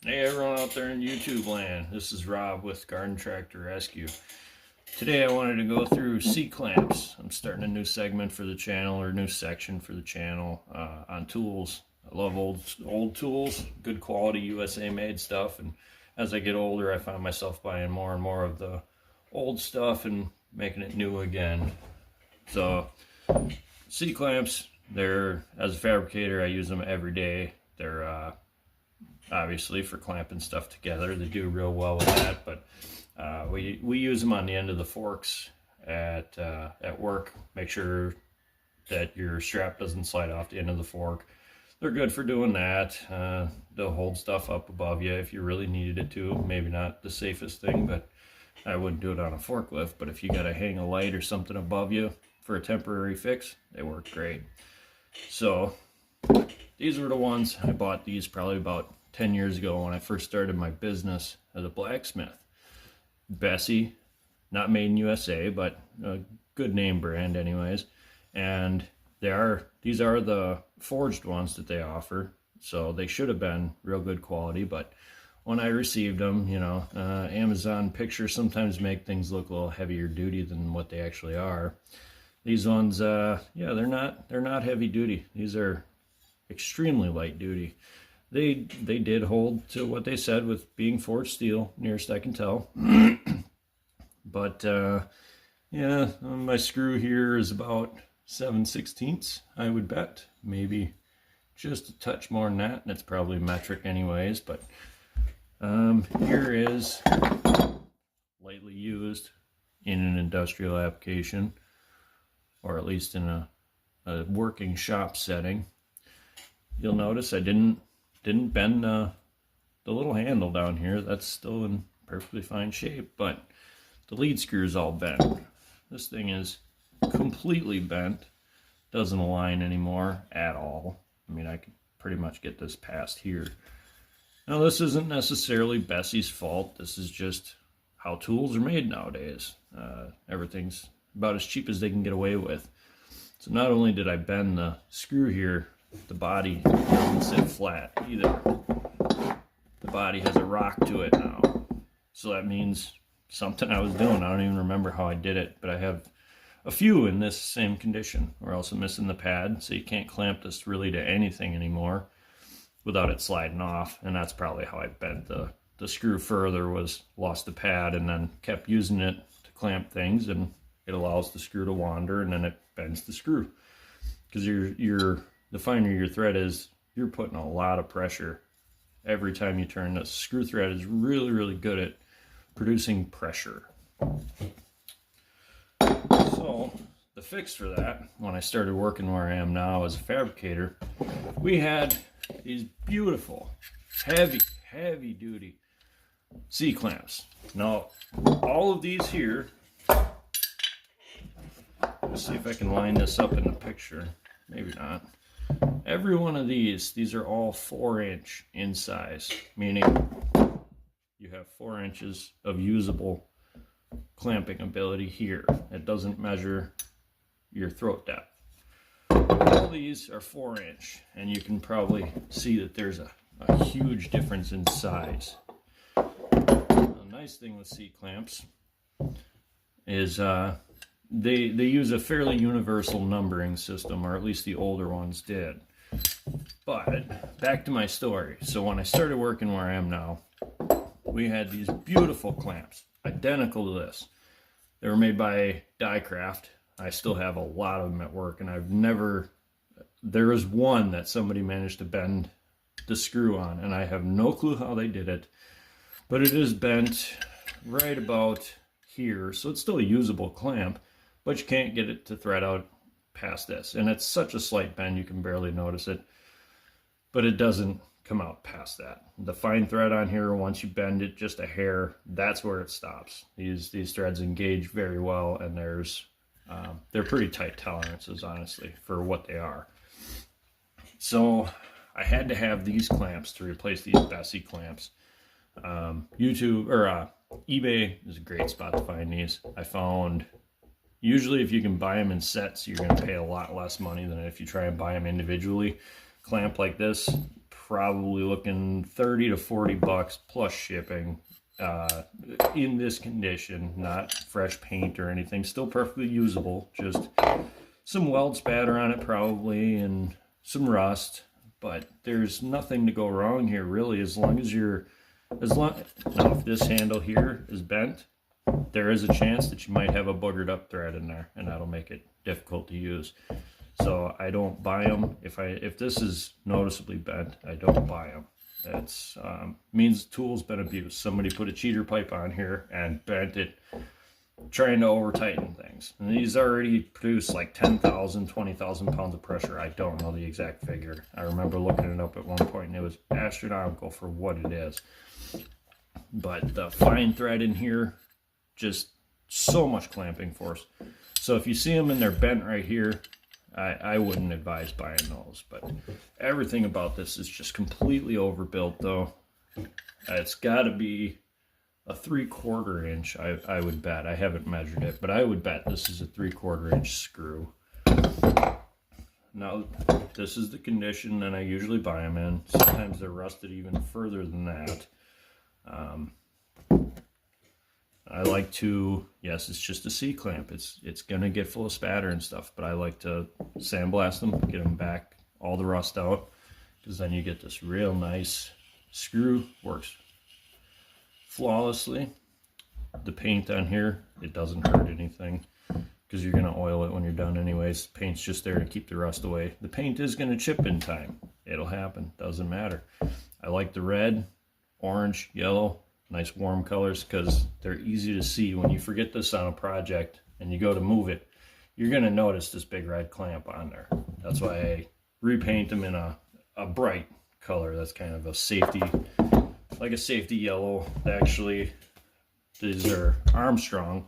Hey everyone out there in YouTube land, this is Rob with Garden Tractor Rescue. Today I wanted to go through C-clamps. I'm starting a new segment for the channel, or new section for the channel on tools. I love old tools, good quality USA made stuff, and as I get older I find myself buying more and more of the old stuff and making it new again. So C-clamps, as a fabricator I use them every day. They're obviously for clamping stuff together. They do real well with that, but we use them on the end of the forks at work. Make sure that your strap doesn't slide off the end of the fork. They're good for doing that. They'll hold stuff up above you if you really needed it to. Maybe not the safest thing, but I wouldn't do it on a forklift. But if you got to hang a light or something above you for a temporary fix, they work great. So these were the ones I bought. These probably about 10 years ago when I first started my business as a blacksmith. Bessie, not made in USA, but a good name brand anyways. And these are the forged ones that they offer. So they should have been real good quality, but when I received them, Amazon pictures sometimes make things look a little heavier duty than what they actually are. These ones, they're not heavy duty. These are extremely light duty. They did hold to what they said with being forged steel, nearest I can tell. But yeah, my screw here is about 7/16, I would bet. Maybe just a touch more than that, and it's probably metric anyways. But here is lightly used in an industrial application, or at least in a working shop setting. You'll notice I didn't bend the little handle down here. That's still in perfectly fine shape, but the lead screw is all bent. This thing is completely bent. Doesn't align anymore at all. I mean, I could pretty much get this past here. Now, this isn't necessarily Bessie's fault. This is just how tools are made nowadays. Everything's about as cheap as they can get away with. So not only did I bend the screw here, the body doesn't sit flat either. The body has a rock to it now. So that means something I was doing. I don't even remember how I did it, but I have a few in this same condition. We're also missing the pad, so you can't clamp this really to anything anymore without it sliding off. And that's probably how I bent the screw further, was lost the pad and then kept using it to clamp things, and it allows the screw to wander, and then it bends the screw. Because the finer your thread is, you're putting a lot of pressure every time you turn. The screw thread is really, really good at producing pressure. So the fix for that, when I started working where I am now as a fabricator, we had these beautiful, heavy duty C-clamps. Now, all of these here, let's see if I can line this up in the picture. Maybe not. Every one of these are all 4-inch in size, meaning you have 4 inches of usable clamping ability here. It doesn't measure your throat depth. All these are 4-inch, and you can probably see that there's a huge difference in size. The nice thing with C-clamps is they use a fairly universal numbering system, or at least the older ones did. But back to my story. So when I started working where I am now, we had these beautiful clamps, identical to this. They were made by Die-Craft. I still have a lot of them at work, and there is one that somebody managed to bend the screw on, and I have no clue how they did it, but it is bent right about here, so it's still a usable clamp, but you can't get it to thread out past this. And it's such a slight bend you can barely notice it, but it doesn't come out past that. The fine thread on here, once you bend it just a hair, that's where it stops. These threads engage very well, and they're pretty tight tolerances, honestly, for what they are. So I had to have these clamps to replace these Bessie clamps. YouTube or eBay is a great spot to find these. I found usually if you can buy them in sets, you're going to pay a lot less money than if you try and buy them individually. Clamp like this, probably looking 30 to 40 bucks plus shipping. In this condition, not fresh paint or anything, still perfectly usable, just some weld spatter on it probably and some rust, but there's nothing to go wrong here really, now if this handle here is bent, there is a chance that you might have a boogered up thread in there, and that'll make it difficult to use. So I don't buy them. If this is noticeably bent, I don't buy them. It's means the tool's been abused. Somebody put a cheater pipe on here and bent it, trying to over tighten things. And these already produce like 10,000, 20,000 pounds of pressure. I don't know the exact figure. I remember looking it up at one point and it was astronomical for what it is. But the fine thread in here, just so much clamping force. So if you see them and they're bent right here, I wouldn't advise buying those, but everything about this is just completely overbuilt though. It's got to be a 3/4 inch, I would bet. I haven't measured it, but I would bet this is a 3/4 inch screw. Now, this is the condition that I usually buy them in. Sometimes they're rusted even further than that. I like to, yes, it's just a C-clamp. It's gonna get full of spatter and stuff, but I like to sandblast them, get them back, all the rust out, because then you get this real nice screw. Works flawlessly. The paint on here, it doesn't hurt anything, because you're gonna oil it when you're done anyways. Paint's just there to keep the rust away. The paint is gonna chip in time. It'll happen, doesn't matter. I like the red, orange, yellow, nice warm colors, because they're easy to see. When you forget this on a project and you go to move it, you're going to notice this big red clamp on there. That's why I repaint them in a bright color. That's kind of a safety, like a safety yellow. Actually, these are Armstrong.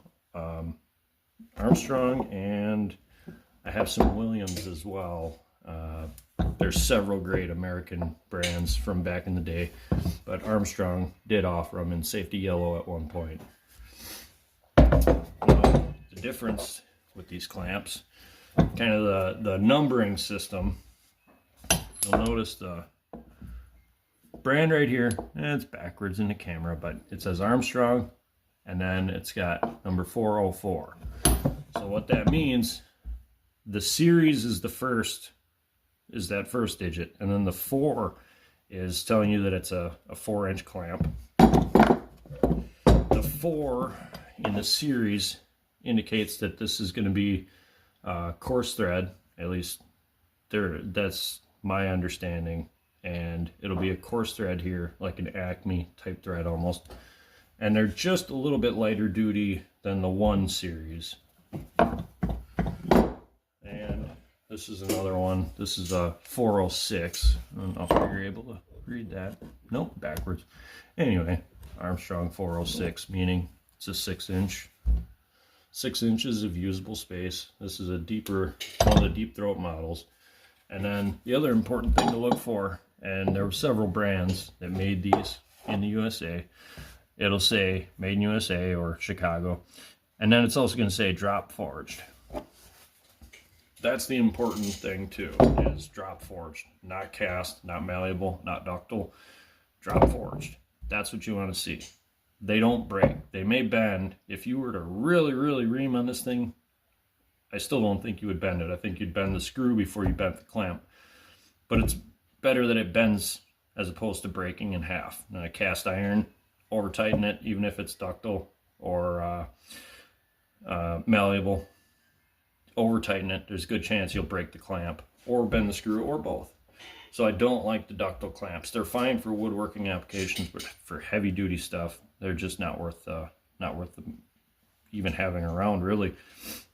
Armstrong, and I have some Williams as well. There's several great American brands from back in the day, but Armstrong did offer them in safety yellow at one point. The difference with these clamps, kind of the numbering system, you'll notice the brand right here, it's backwards in the camera, but it says Armstrong, and then it's got number 404. So what that means, the series is the first, is that first digit, and then the 4 is telling you that it's a 4-inch clamp. The 4 in the series indicates that this is going to be coarse thread, at least that's my understanding, and it'll be a coarse thread here, like an Acme type thread almost, and they're just a little bit lighter duty than the 1 series. This is another one. This is a 406. I don't know if you're able to read that. Nope, backwards. Anyway, Armstrong 406, meaning it's a 6-inch. 6 inches of usable space. This is a deeper, one of the deep throat models. And then the other important thing to look for, and there were several brands that made these in the USA. It'll say made in USA or Chicago. And then it's also going to say drop forged. That's the important thing too, is drop forged, not cast, not malleable, not ductile, drop forged. That's what you want to see. They don't break. They may bend. If you were to really, really ream on this thing, I still don't think you would bend it. I think you'd bend the screw before you bent the clamp. But it's better that it bends as opposed to breaking in half. Now, a cast iron, over tighten it, even if it's ductile or malleable. Over tighten it, there's a good chance you'll break the clamp or bend the screw or both. So I don't like the ductile clamps. They're fine for woodworking applications, but for heavy duty stuff, they're just not worth even having around really,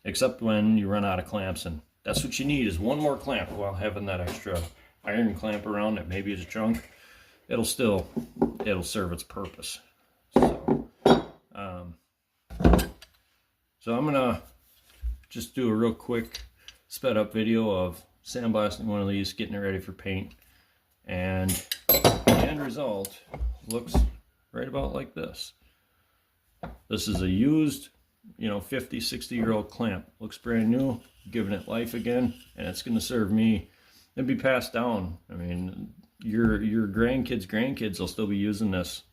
except when you run out of clamps, and that's what you need, is one more clamp. While having that extra iron clamp around that maybe is junk, it'll serve its purpose. So I'm gonna just do a real quick sped up video of sandblasting one of these, getting it ready for paint, and the end result looks right about like this. This is a used, 50, 60-year-old clamp. Looks brand new, giving it life again, and it's going to serve me and be passed down. I mean, your grandkids will still be using this.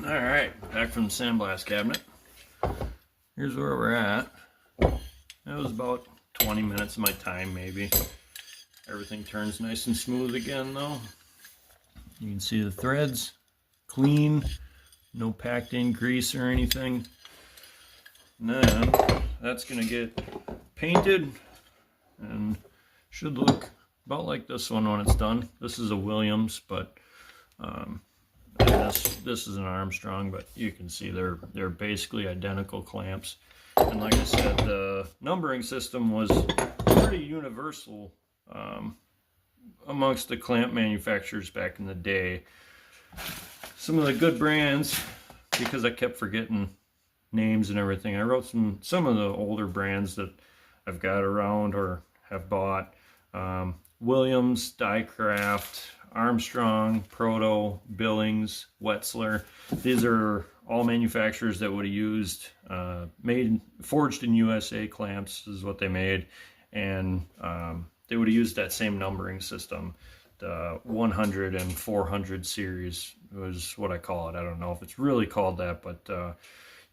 All right, back from the sandblast cabinet. Here's where we're at. That was about 20 minutes of my time, maybe. Everything turns nice and smooth again, though. You can see the threads clean, no packed in grease or anything. And then that's going to get painted and should look about like this one when it's done. This is a Williams, but this is an Armstrong, but you can see they're basically identical clamps. And like I said, the numbering system was pretty universal amongst the clamp manufacturers back in the day. Some of the good brands, because I kept forgetting names and everything, I wrote some of the older brands that I've got around or have bought. Williams, Die-Kraft, Armstrong, Proto, Billings, Wetzlar. These are all manufacturers that would have used forged in USA clamps is what they made, and they would have used that same numbering system. The 100 and 400 series was what I call it. I don't know if it's really called that, but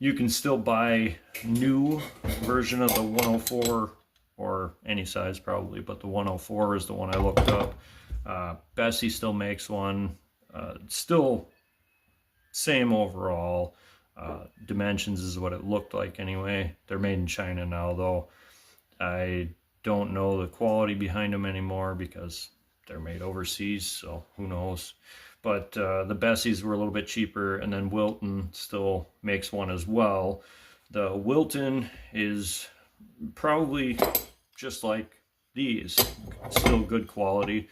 you can still buy new version of the 104 or any size probably, but the 104 is the one I looked up. Bessey still makes one. Still same overall. Dimensions is what it looked like anyway. They're made in China now, though. I don't know the quality behind them anymore because they're made overseas, so who knows. But the Besseys were a little bit cheaper, and then Wilton still makes one as well. The Wilton is probably just like these, still good quality,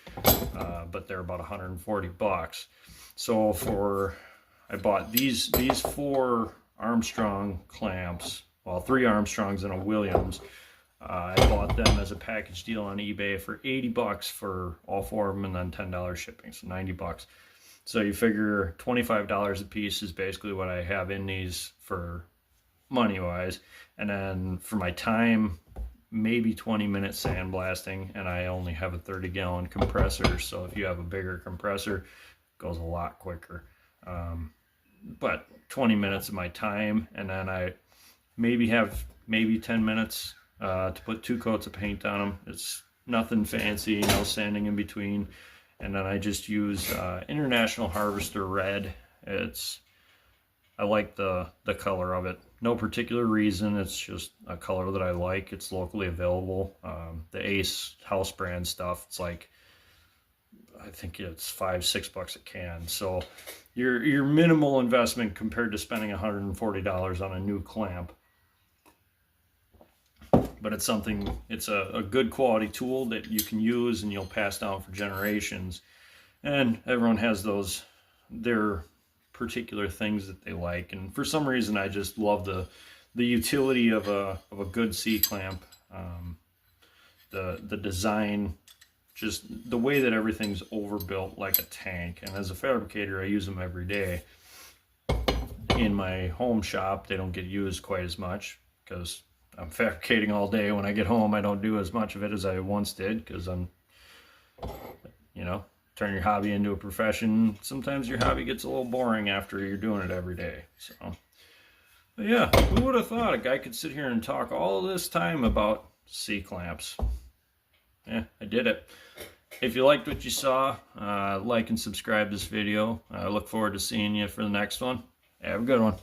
but they're about 140 bucks. So I bought these 4 Armstrong clamps, well, 3 Armstrongs and a Williams. I bought them as a package deal on eBay for 80 bucks for all 4 of them, and then $10 shipping, so 90 bucks. So you figure $25 a piece is basically what I have in these for money-wise. And then for my time, maybe 20 minutes sandblasting, and I only have a 30-gallon compressor. So if you have a bigger compressor, it goes a lot quicker. But 20 minutes of my time, and then I maybe have 10 minutes to put 2 coats of paint on them. It's nothing fancy, no sanding in between. And then I just use International Harvester Red. I like the color of it. No particular reason, it's just a color that I like. It's locally available. The Ace house brand stuff, it's like, I think it's $5-6 a can. So your minimal investment compared to spending $140 on a new clamp. But it's a good quality tool that you can use and you'll pass down for generations. And everyone has their particular things that they like. And for some reason, I just love the utility of a good C-clamp. The design, just the way that everything's overbuilt like a tank. And as a fabricator, I use them every day. In my home shop, they don't get used quite as much because I'm fabricating all day. When I get home, I don't do as much of it as I once did because I'm, turn your hobby into a profession. Sometimes your hobby gets a little boring after you're doing it every day. So, but yeah, who would have thought a guy could sit here and talk all this time about C-clamps? Yeah, I did it. If you liked what you saw, like and subscribe this video. I look forward to seeing you for the next one. Have a good one.